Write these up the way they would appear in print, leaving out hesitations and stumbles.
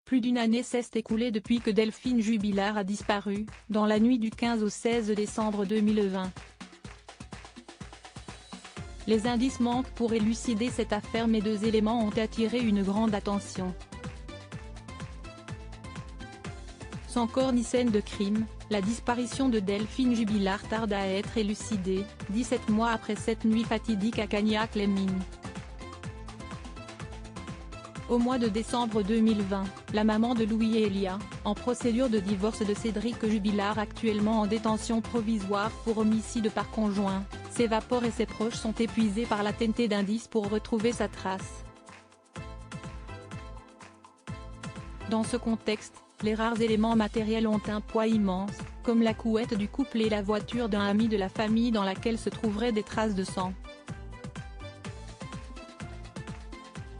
Plus d'une année s'est écoulée depuis que Delphine Jubilard a disparu, dans la nuit du 15 au 16 décembre 2020. Les indices manquent pour élucider cette affaire, mais deux éléments ont attiré une grande attention. Sans corps ni scène de crime, la disparition de Delphine Jubilard tarde à être élucidée, 17 mois après cette nuit fatidique à Cagnac-les-Mines. Au mois de décembre 2020, la maman de Louis et Elia, en procédure de divorce de Cédric Jubilard actuellement en détention provisoire pour homicide par conjoint, s'évapore et ses proches sont épuisés par la tentée d'indices pour retrouver sa trace. Dans ce contexte, les rares éléments matériels ont un poids immense, comme la couette du couple et la voiture d'un ami de la famille dans laquelle se trouveraient des traces de sang.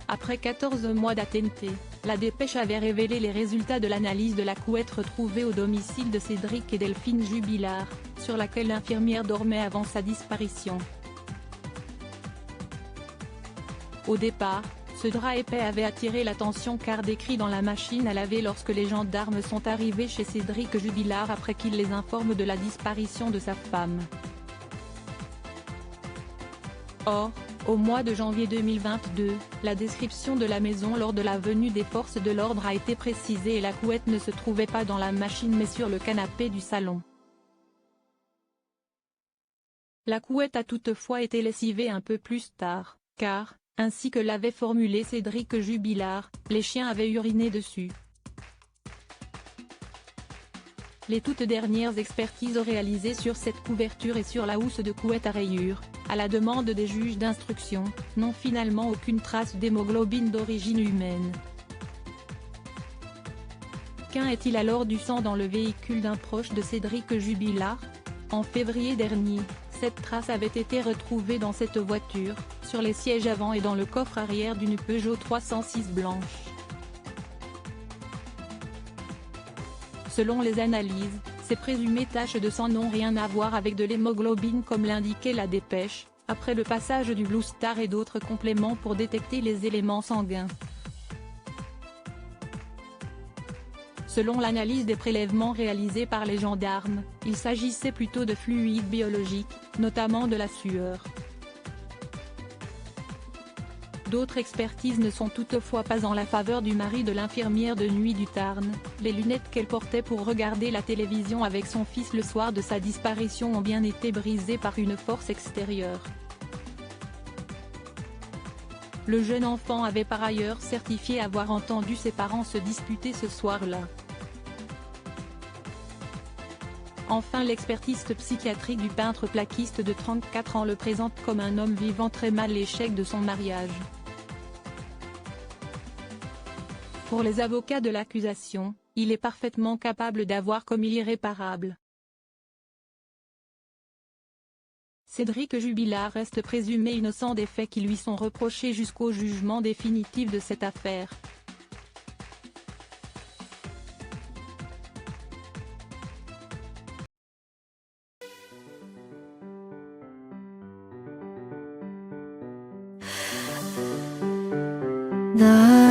Après 14 mois d'attente, la dépêche avait révélé les résultats de l'analyse de la couette retrouvée au domicile de Cédric et Delphine Jubilard, sur laquelle l'infirmière dormait avant sa disparition. Au départ, ce drap épais avait attiré l'attention car décrit dans la machine à laver lorsque les gendarmes sont arrivés chez Cédric Jubilard après qu'il les informe de la disparition de sa femme. Or, au mois de janvier 2022, la description de la maison lors de la venue des forces de l'ordre a été précisée et la couette ne se trouvait pas dans la machine mais sur le canapé du salon. La couette a toutefois été lessivée un peu plus tard, car, ainsi que l'avait formulé Cédric Jubilard, les chiens avaient uriné dessus. Les toutes dernières expertises réalisées sur cette couverture et sur la housse de couette à rayures, à la demande des juges d'instruction, n'ont finalement aucune trace d'hémoglobine d'origine humaine. Qu'en est-il alors du sang dans le véhicule d'un proche de Cédric Jubilard? En février dernier, cette trace avait été retrouvée dans cette voiture, sur les sièges avant et dans le coffre arrière d'une Peugeot 306 blanche. Selon les analyses, ces présumées taches de sang n'ont rien à voir avec de l'hémoglobine comme l'indiquait la dépêche, après le passage du Blue Star et d'autres compléments pour détecter les éléments sanguins. Selon l'analyse des prélèvements réalisés par les gendarmes, il s'agissait plutôt de fluides biologiques, notamment de la sueur. D'autres expertises ne sont toutefois pas en la faveur du mari de l'infirmière de nuit du Tarn. Les lunettes qu'elle portait pour regarder la télévision avec son fils le soir de sa disparition ont bien été brisées par une force extérieure. Le jeune enfant avait par ailleurs certifié avoir entendu ses parents se disputer ce soir-là. Enfin, l'expertise psychiatrique du peintre plaquiste de 34 ans le présente comme un homme vivant très mal l'échec de son mariage. Pour les avocats de l'accusation, il est parfaitement capable d'avoir commis l'irréparable. Cédric Jubilard reste présumé innocent des faits qui lui sont reprochés jusqu'au jugement définitif de cette affaire. 나